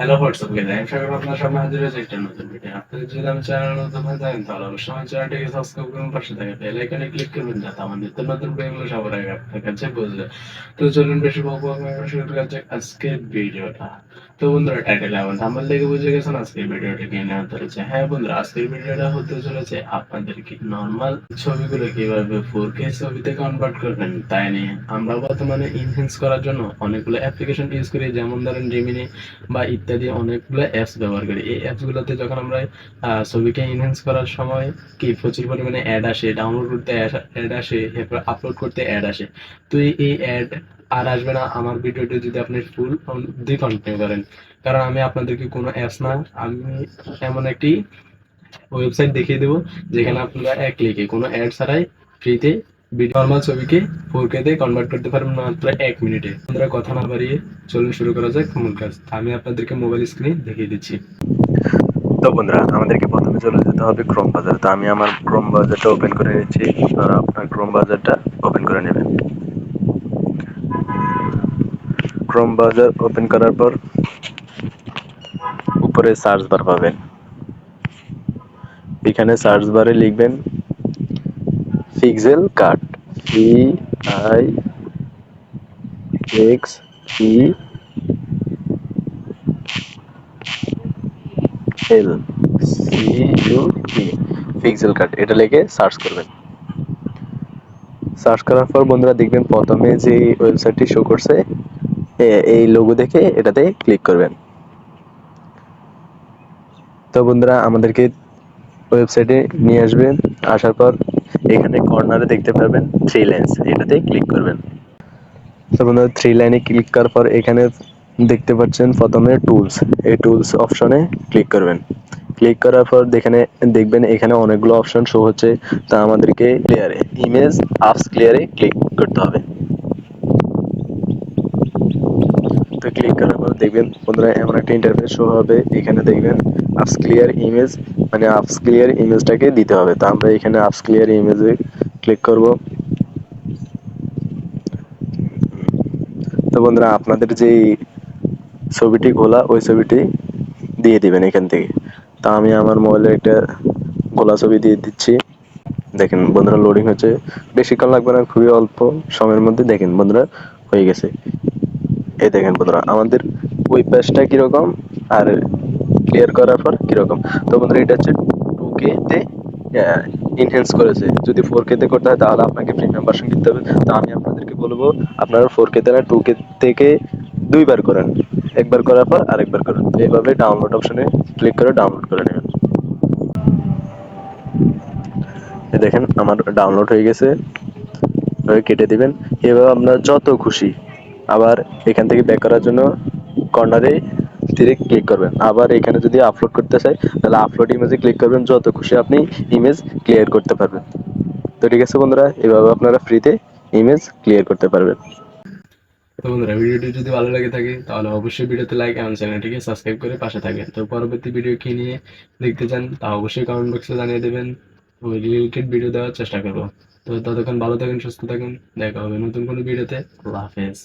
Hello WhatsApp guys, আমি স্বাগত আপনার সামনে হাজির হয়েছে একটা নতুন ভিডিও। আপনি যদি আমার চ্যানেল নতুন হয়ে থাকেন তাহলে অবশ্যই আমার চ্যানেলটিকে সাবস্ক্রাইব করুন, পাশে থাকা বেল আইকনে ক্লিক করবেন যাতে আমার নিত্য নতুন ভিডিওগুলো সবার আগে আপনার কাছে পৌঁছে যায়। তো চলুন বেশি বকবক না করে শুরু করা যাক আজকের ভিডিওটা। তো বন্ধুরা, টাইটেল এবং থাম্বনেল দেখে বুঝে গেছেন আজকের ভিডিওটা কি নিয়ে হতে চলেছে। হ্যাঁ বন্ধুরা, আজকের ভিডিওটা হতে চলেছে আপনাদেরকে নরমাল ছবিগুলো কিভাবে 4K ছবিতে কনভার্ট করবেন তাই নিয়ে। আমরা বর্তমানে এনহ্যান্স করার জন্য অনেকগুলো অ্যাপ্লিকেশন ইউজ করি, যেমন ধরেন জেমিনি বা ইত্যাদি অনেকগুলো অ্যাপস ব্যবহার করি। এই অ্যাপসগুলোতে যখন আমরা ছবিকে এনহ্যান্স করার সময় কি প্রচুর পরিমাণে অ্যাড আসে, ডাউনলোড করতে অ্যাড আসে, এরপর আপলোড করতে অ্যাড আসে। তো এই অ্যাড আর আসবে না আমার ভিডিওটি যদি আপনি ফুল দিয়ে কন্টিনিউ করেন, কারণ আমি আপনাদেরকে কোনো অ্যাপস না, আমি এমন একটি ওয়েবসাইট দেখিয়ে দেবো যেখানে আপনারা এক ক্লিকে কোনো অ্যাড ছাড়াই ফ্রিতে নর্মাল ছবিকে 4K তে কনভার্ট করতে পারবেন মাত্র 1 মিনিটে। বন্ধুরা, কথা না বাড়িয়ে চলুন শুরু করা যাক মূল কাজ। আমি আপনাদেরকে মোবাইল স্ক্রিনে দেখিয়ে দিচ্ছি। তো বন্ধুরা, আমাদেরকে প্রথমে চলে যেতে হবে ক্রোম ব্রাউজার। তো আমি আমার ক্রোম ব্রাউজারটা ওপেন করে নিচ্ছি। আপনারা আপনার ক্রোম ব্রাউজারটা ওপেন করে নেবেন। ক্রোম ব্রাউজার ওপেন করার পর উপরে সার্চ বার পাবেন। এখানে সার্চ বারে লিখবেন পিক্সেল কাট, PIXEL পিক্সেল কাট, এটা লিখে সার্চ করবেন। সার্চ করার পর বন্ধুরা দেখবেন প্রথমে যে ওয়েবসাইটটি শো করছে, এই লোগো দেখে এটাতে ক্লিক করবেন। তো বন্ধুরা, আমাদেরকে ওয়েবসাইটে নিয়ে আসবেন। আসার পর এখানে কর্নারে দেখতে পারবেন থ্রি লাইনস, এটাতে ক্লিক করবেন। তো বন্ধুরা, থ্রি লাইনে ক্লিক করার পর এখানে দেখতে পাচ্ছেন প্রথমে টুলস, এই টুলস অপশনে ক্লিক করবেন। ক্লিক করার পর দেখবেন এখানে অনেকগুলো অপশন শো হচ্ছে। তা আমাদেরকে ক্লিয়ারে ইমেজ আপস ক্লিয়ারে ক্লিক করতে হবে। তো ক্লিক করার পর দেখবেন বন্ধুরা এমন একটা ইন্টারফেস শো হবে। এখানে দেখবেন আপস ক্লিয়ার ইমেজ, মানে আপস ক্লিয়ার ইমেজটাকে দিতে হবে। তো আমরা এখানে আপস ক্লিয়ার ইমেজে ক্লিক করব। তো বন্ধুরা, আপনাদের যে ছবিটি খোলা ওই ছবিটি দিয়ে দিবেন এখান থেকে। তা আমি আমার মোবাইলে একটা খোলা ছবি দিয়ে দিচ্ছি। দেখেন বন্ধুরা, লোডিং হচ্ছে, বেশিক্ষণ লাগবে না, খুবই অল্প সময়ের মধ্যে দেখেন বন্ধুরা হয়ে গেছে। এই দেখেন বন্ধুরা আমাদের ওই পেজটা কিরকম আর ক্লিয়ার করার পর কিরকম। তো বন্ধুরা, এটা হচ্ছে 2K তে ইনহ্যান্স করেছে। যদি 4K তে করতে হয় তাহলে আপনাকে প্রিমিয়াম ভার্সন কিনতে হবে। তো আমি আপনাদেরকে বলবো আপনারা 4K তে না 2K থেকে দুইবার করেন, একবার করার পর আরেকবার করেন। এইভাবে ডাউনলোড অপশনে ক্লিক করে ডাউনলোড করে নেবেন। দেখেন আমার ডাউনলোড হয়ে গেছে, কেটে দিবেন। এভাবে আপনার যত খুশি। আবার এখান থেকে ব্যাক করার জন্য কর্নারে ডিরেক্ট ক্লিক করবেন। আবার এখানে যদি আপলোড করতে চাই তাহলে আপলোড ইমেজে ক্লিক করবেন, যত খুশি আপনি ইমেজ ক্লিয়ার করতে পারবেন। তো ঠিক আছে বন্ধুরা, এভাবে আপনারা ফ্রিতে ইমেজ ক্লিয়ার করতে পারবেন। তো বন্ধুরা, ভিডিওটি যদি ভালো লাগে থাকে তাহলে অবশ্যই ভিডিওতে লাইক এবং চ্যানেলটিকে সাবস্ক্রাইব করে পাশে থাকবেন। তো পরবর্তী ভিডিও কি নিয়ে দেখতে চান তা অবশ্যই কমেন্ট বক্সে জানিয়ে দেবেন। ওই রিলেটেড ভিডিও দেওয়ার চেষ্টা করবো। তো ততক্ষণ ভালো থাকুন, সুস্থ থাকুন, দেখা হবে নতুন কোনো ভিডিওতে। আল্লাহ হাফেজ।